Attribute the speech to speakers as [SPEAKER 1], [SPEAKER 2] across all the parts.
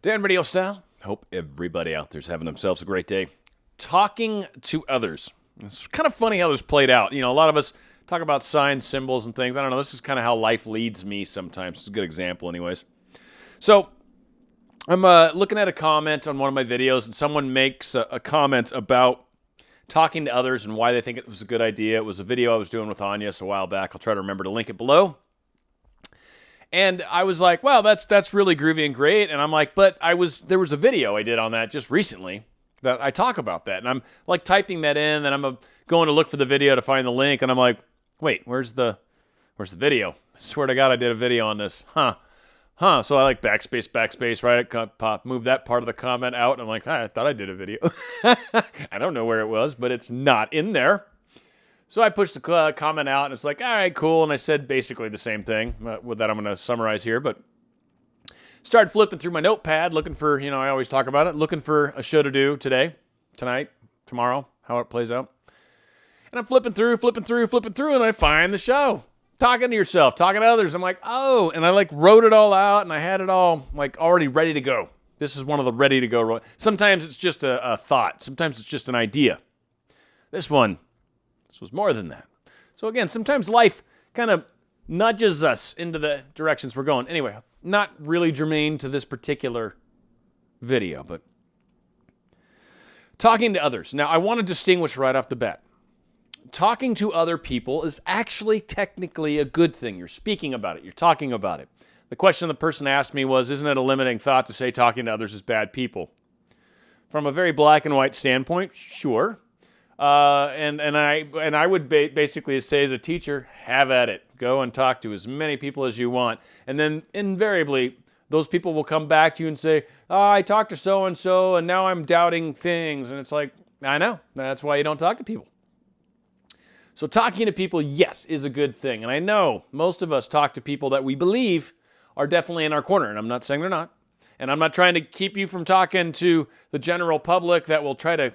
[SPEAKER 1] Dan RadioStyle. Hope everybody out there's having themselves a great day. Talking to others. It's kind of funny how this played out. You know, a lot of us talk about signs, symbols, and things. I don't know. This is kind of how life leads me sometimes. It's a good example anyways. So I'm looking at a comment on one of my videos, and someone makes a comment about talking to others and why they think it was a good idea. It was a video I was doing with Anya a while back. I'll try to remember to link it below. And I was like, wow, that's really groovy and great. And I'm like, but there was a video I did on that just recently that I talk about that. And I'm like typing that in, and I'm going to look for the video to find the link. And I'm like, wait, where's the video? I swear to God, I did a video on this. Huh. So I like backspace, right? Move that part of the comment out. And I'm like, I thought I did a video. I don't know where it was, but it's not in there. So I pushed the comment out, and it's like, all right, cool. And I said basically the same thing with that I'm going to summarize here. But started flipping through my notepad, looking for, I always talk about it, looking for a show to do today, tonight, tomorrow, how it plays out. And I'm flipping through, and I find the show. Talking to yourself, talking to others. I'm like, oh, and I like wrote it all out, and I had it all like already ready to go. This is one of the ready to go. Sometimes it's just a thought. Sometimes it's just an idea. This was more than that. So again, sometimes life kind of nudges us into the directions we're going. Anyway, not really germane to this particular video, but talking to others. Now, I want to distinguish right off the bat. Talking to other people is actually technically a good thing. You're speaking about it. You're talking about it. The question the person asked me was, isn't it a limiting thought to say talking to others is bad people? From a very black and white standpoint, sure. And I would basically say as a teacher, have at it. Go and talk to as many people as you want. And then invariably, those people will come back to you and say, oh, I talked to so-and-so, and now I'm doubting things. And it's like, I know. That's why you don't talk to people. So talking to people, yes, is a good thing. And I know most of us talk to people that we believe are definitely in our corner. And I'm not saying they're not. And I'm not trying to keep you from talking to the general public that will try to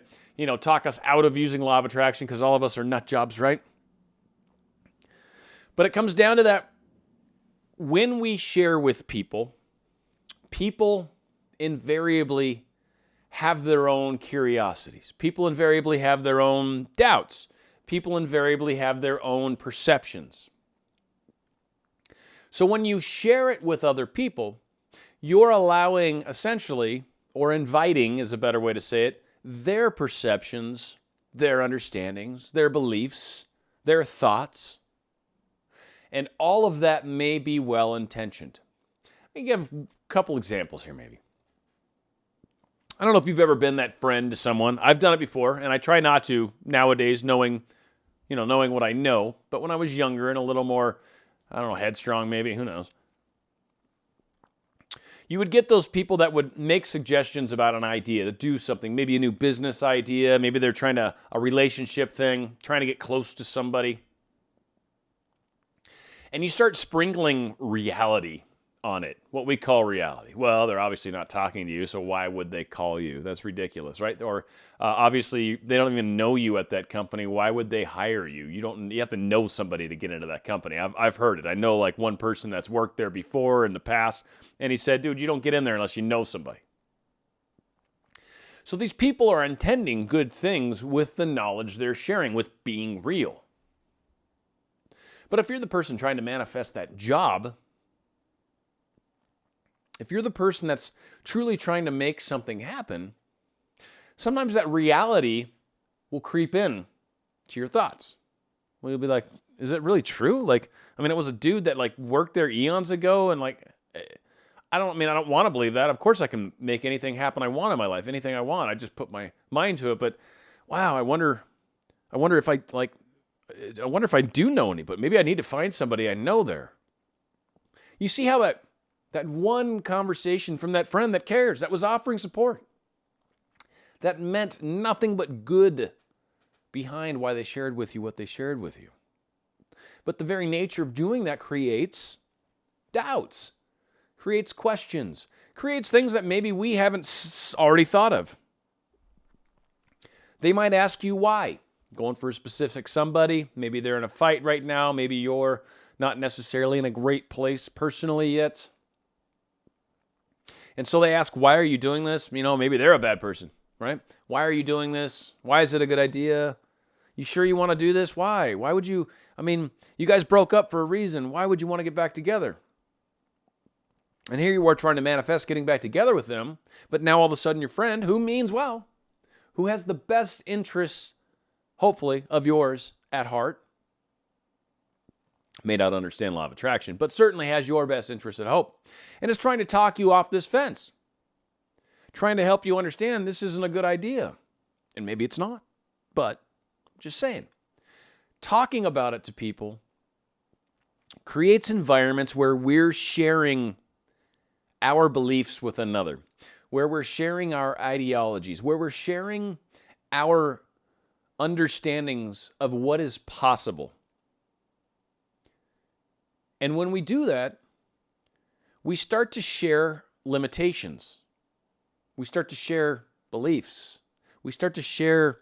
[SPEAKER 1] talk us out of using law of attraction, because all of us are nut jobs, right? But it comes down to that when we share with people, people invariably have their own curiosities. People invariably have their own doubts. People invariably have their own perceptions. So when you share it with other people, you're allowing essentially, or inviting is a better way to say it, their perceptions, their understandings, their beliefs, their thoughts, and all of that may be well-intentioned. Let me give a couple examples here maybe. I don't know if you've ever been that friend to someone. I've done it before, and I try not to nowadays, knowing what I know. But when I was younger and a little more, headstrong maybe, who knows. You would get those people that would make suggestions about an idea, to do something, maybe a new business idea, maybe they're trying a relationship thing, trying to get close to somebody. And you start sprinkling reality on it, what we call reality. Well, they're obviously not talking to you, so why would they call you? That's ridiculous, right? Or obviously they don't even know you at that company. Why would they hire you? You have to know somebody to get into that company. I've heard it. I know like one person that's worked there before in the past, and he said, dude, you don't get in there unless you know somebody. So these people are intending good things with the knowledge they're sharing, with being real. But if you're the person trying to manifest that job, if you're the person that's truly trying to make something happen, sometimes that reality will creep in to your thoughts. Well, you'll be like, is it really true? It was a dude that worked there eons ago, and I don't want to believe that. Of course I can make anything happen I want in my life, anything I want. I just put my mind to it. But wow, I wonder if I do know anybody. Maybe I need to find somebody I know there. You see how that one conversation from that friend that cares, that was offering support, that meant nothing but good behind why they shared with you what they shared with you. But the very nature of doing that creates doubts, creates questions, creates things that maybe we haven't already thought of. They might ask you why. Going for a specific somebody, maybe they're in a fight right now, maybe you're not necessarily in a great place personally yet. And so they ask, why are you doing this? Maybe they're a bad person, right? Why are you doing this? Why is it a good idea? You sure you want to do this? Why? Why would you? You guys broke up for a reason. Why would you want to get back together? And here you are trying to manifest getting back together with them, but now all of a sudden your friend, who means well, who has the best interests, hopefully, of yours at heart, may not understand law of attraction, but certainly has your best interest at hope, and is trying to talk you off this fence, trying to help you understand this isn't a good idea. And maybe it's not, but just saying. Talking about it to people creates environments where we're sharing our beliefs with another, where we're sharing our ideologies, where we're sharing our understandings of what is possible. And when we do that, we start to share limitations. We start to share beliefs. We start to share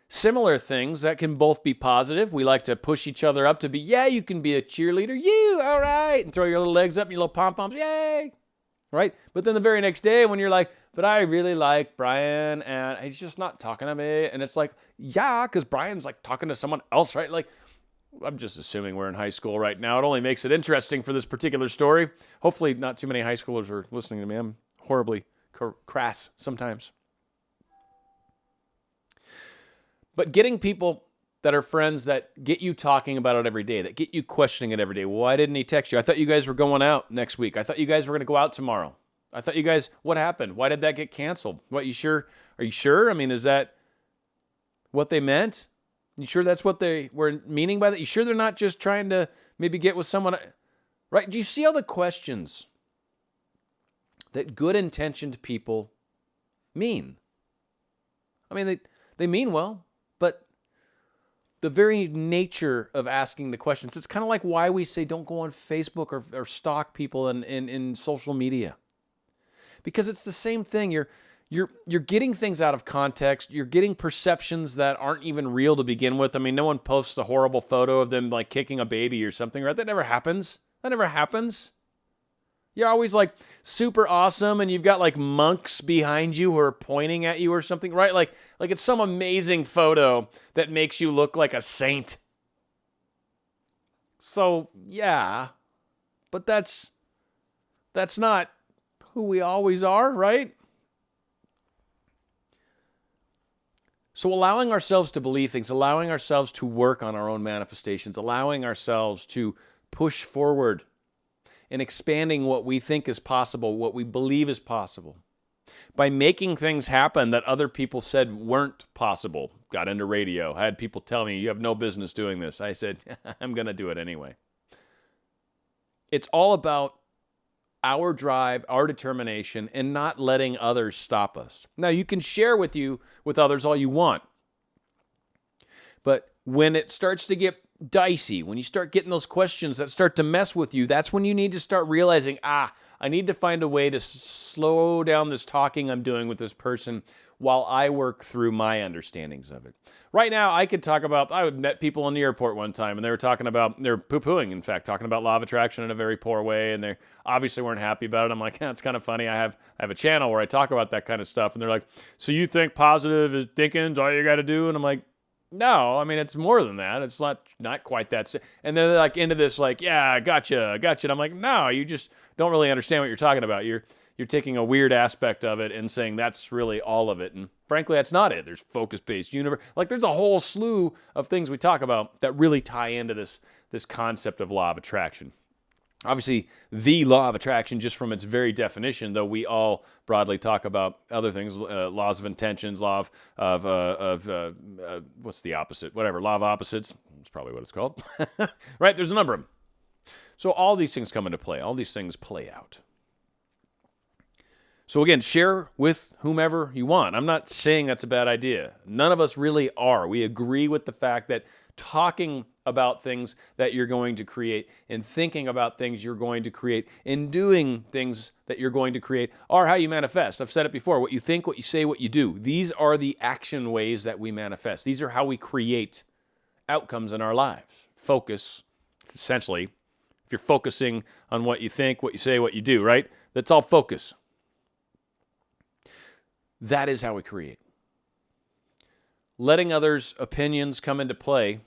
[SPEAKER 1] similar things that can both be positive. We like to push each other up to be, yeah, you can be a cheerleader. You, all right. And throw your little legs up and your little pom-poms. Yay. Right? But then the very next day when you're like, but I really like Brian and he's just not talking to me. And it's like, yeah, because Brian's like talking to someone else, right? Like, I'm just assuming we're in high school right now. It only makes it interesting for this particular story. Hopefully not too many high schoolers are listening to me. I'm horribly crass sometimes. But getting people that are friends that get you talking about it every day, that get you questioning it every day. Why didn't he text you? I thought you guys were going out next week. I thought you guys were going to go out tomorrow. I thought you guys, what happened? Why did that get canceled? What, you sure? Are you sure? Is that what they meant? You sure that's what they were meaning by that? You sure they're not just trying to maybe get with someone? Right? Do you see all the questions that good-intentioned people mean? They mean well, but the very nature of asking the questions, it's kind of like why we say don't go on Facebook or stalk people in social media. Because it's the same thing. You're getting things out of context. You're getting perceptions that aren't even real to begin with. No one posts a horrible photo of them like kicking a baby or something, right? That never happens. You're always like super awesome and you've got like monks behind you who are pointing at you or something, right? Like it's some amazing photo that makes you look like a saint. So, yeah, but that's not who we always are, right? So allowing ourselves to believe things, allowing ourselves to work on our own manifestations, allowing ourselves to push forward and expanding what we think is possible, what we believe is possible, by making things happen that other people said weren't possible. Got into radio, had people tell me, you have no business doing this. I said, I'm going to do it anyway. It's all about our drive, our determination, and not letting others stop us. Now, you can share with others all you want. But when it starts to get dicey, when you start getting those questions that start to mess with you, that's when you need to start realizing, I need to find a way to slow down this talking I'm doing with this person while I work through my understandings of it. Right now, I could talk about, I met people in the airport one time, and they were they're poo-pooing, in fact, talking about law of attraction in a very poor way, and they obviously weren't happy about it. I'm like, it's kind of funny. I have a channel where I talk about that kind of stuff, and they're like, so you think positive thinking's all you got to do? And I'm like, no, it's more than that. It's not quite that. And they're like into this, like, yeah, gotcha. And I'm like, no, you just don't really understand what you're talking about. You're taking a weird aspect of it and saying that's really all of it. And frankly, that's not it. There's focus-based universe. Like there's a whole slew of things we talk about that really tie into this concept of law of attraction. Obviously, the law of attraction, just from its very definition, though we all broadly talk about other things, laws of intentions, law of what's the opposite? Whatever, law of opposites. That's probably what it's called. Right? There's a number of them. So all these things come into play. All these things play out. So again, share with whomever you want. I'm not saying that's a bad idea. None of us really are. We agree with the fact that talking about things that you're going to create and thinking about things you're going to create and doing things that you're going to create are how you manifest. I've said it before. What you think, what you say, what you do. These are the action ways that we manifest. These are how we create outcomes in our lives. Focus, essentially, if you're focusing on what you think, what you say, what you do, right? That's all focus. that is how we create. Letting others' opinions come into play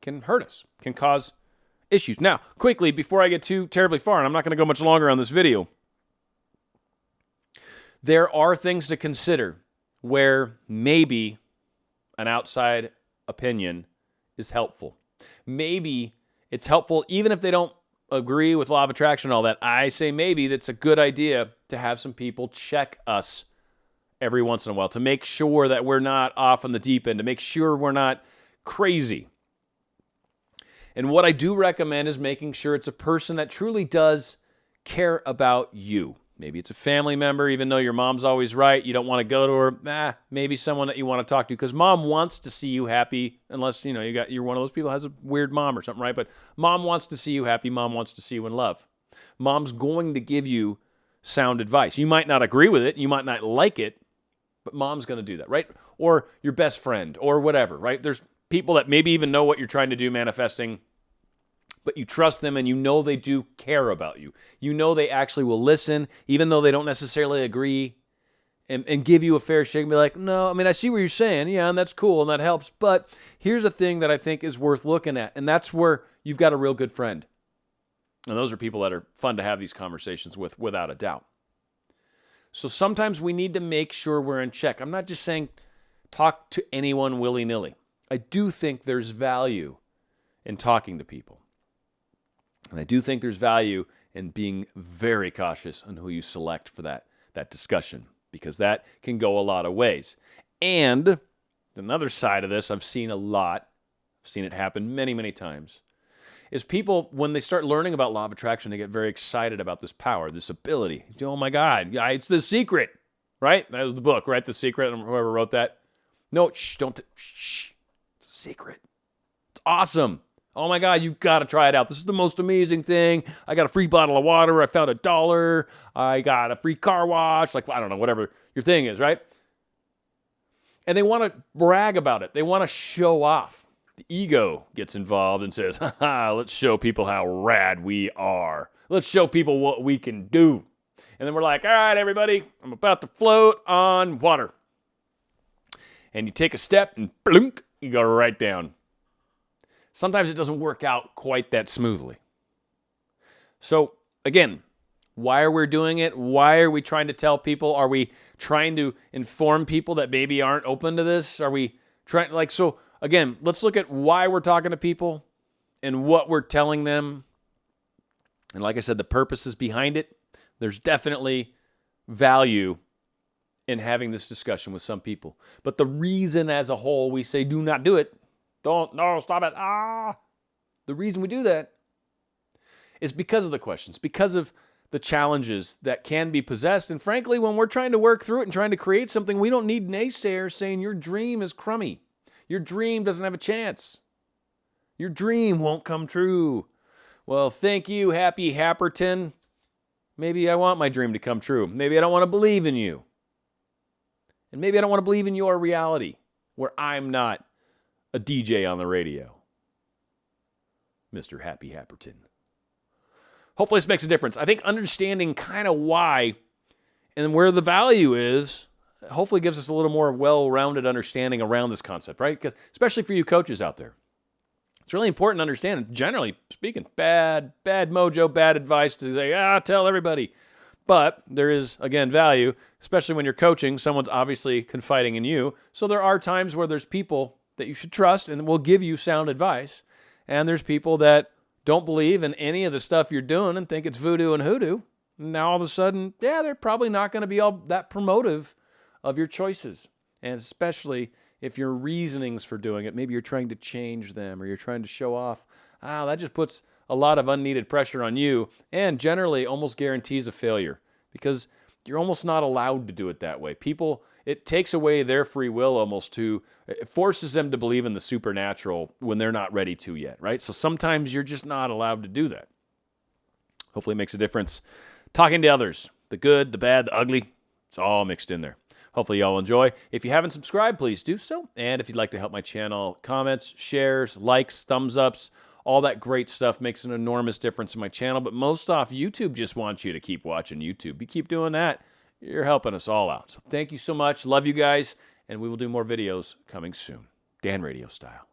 [SPEAKER 1] can hurt us, can cause issues. Now, quickly, before I get too terribly far, and I'm not going to go much longer on this video, there are things to consider where maybe an outside opinion is helpful. Maybe it's helpful even if they don't agree with law of attraction and all that. I say maybe that's a good idea to have some people check us every once in a while to make sure that we're not off on the deep end, to make sure we're not crazy. And what I do recommend is making sure it's a person that truly does care about you. Maybe it's a family member, even though your mom's always right. You don't want to go to her. Maybe someone that you want to talk to because mom wants to see you happy, unless you're one of those people who has a weird mom or something, right? But mom wants to see you happy. Mom wants to see you in love. Mom's going to give you sound advice. You might not agree with it. You might not like it, but mom's going to do that, right? Or your best friend or whatever, right? There's people that maybe even know what you're trying to do manifesting, but you trust them and you know they do care about you. You know they actually will listen, even though they don't necessarily agree, and give you a fair shake and be like, no, I mean, I see what you're saying. Yeah, and that's cool and that helps. But here's a thing that I think is worth looking at, and that's where you've got a real good friend. And those are people that are fun to have these conversations with, without a doubt. So sometimes we need to make sure we're in check. I'm not just saying talk to anyone willy-nilly. I do think there's value in talking to people. And I do think there's value in being very cautious on who you select for that discussion, because that can go a lot of ways. And another side of this I've seen a lot, I've seen it happen many, many times, is people, when they start learning about law of attraction, they get very excited about this power, this ability. Oh my God, it's The Secret, right? That was the book, right? The Secret, whoever wrote that. No, shh, it's a secret. It's awesome. Oh my God, you've got to try it out. This is the most amazing thing. I got a free bottle of water. I found $1. I got a free car wash. Like, I don't know, whatever your thing is, right? And they want to brag about it. They want to show off. The ego gets involved and says, let's show people how rad we are. Let's show people what we can do. And then we're like, all right, everybody, I'm about to float on water. And you take a step and blunk, you go right down. Sometimes it doesn't work out quite that smoothly. So, again, why are we doing it? Why are we trying to tell people? Are we trying to inform people that maybe aren't open to this? Are we trying, so again, let's look at why we're talking to people and what we're telling them. And like I said, the purposes behind it. There's definitely value in having this discussion with some people. But the reason as a whole we say do not do it, stop it. The reason we do that is because of the questions, because of the challenges that can be possessed. And frankly, when we're trying to work through it and trying to create something, we don't need naysayers saying your dream is crummy. Your dream doesn't have a chance. Your dream won't come true. Well, thank you, Happy Happerton. Maybe I want my dream to come true. Maybe I don't want to believe in you. And maybe I don't want to believe in your reality where I'm not a DJ on the radio. Mr. Happy Happerton. Hopefully this makes a difference. I think understanding kind of why and where the value is hopefully gives us a little more well-rounded understanding around this concept, right? Because especially for you coaches out there. It's really important to understand, generally speaking, bad mojo, bad advice to say, tell everybody. But there is, again, value, especially when you're coaching. Someone's obviously confiding in you. So there are times where there's people that you should trust and will give you sound advice. And there's people that don't believe in any of the stuff you're doing and think it's voodoo and hoodoo. Now all of a sudden, they're probably not going to be all that promotive of your choices. And especially if your reasonings for doing it, maybe you're trying to change them or you're trying to show off. That just puts a lot of unneeded pressure on you and generally almost guarantees a failure because you're almost not allowed to do it that way. People, it takes away their free will almost it forces them to believe in the supernatural when they're not ready to yet, right? So sometimes you're just not allowed to do that. Hopefully it makes a difference. Talking to others, the good, the bad, the ugly, it's all mixed in there. Hopefully y'all enjoy. If you haven't subscribed, please do so. And if you'd like to help my channel, comments, shares, likes, thumbs ups, all that great stuff makes an enormous difference in my channel. But most off, YouTube just wants you to keep watching YouTube. You keep doing that, You're helping us all out. So thank you so much. Love you guys. And we will do more videos coming soon. Dan Radio Style.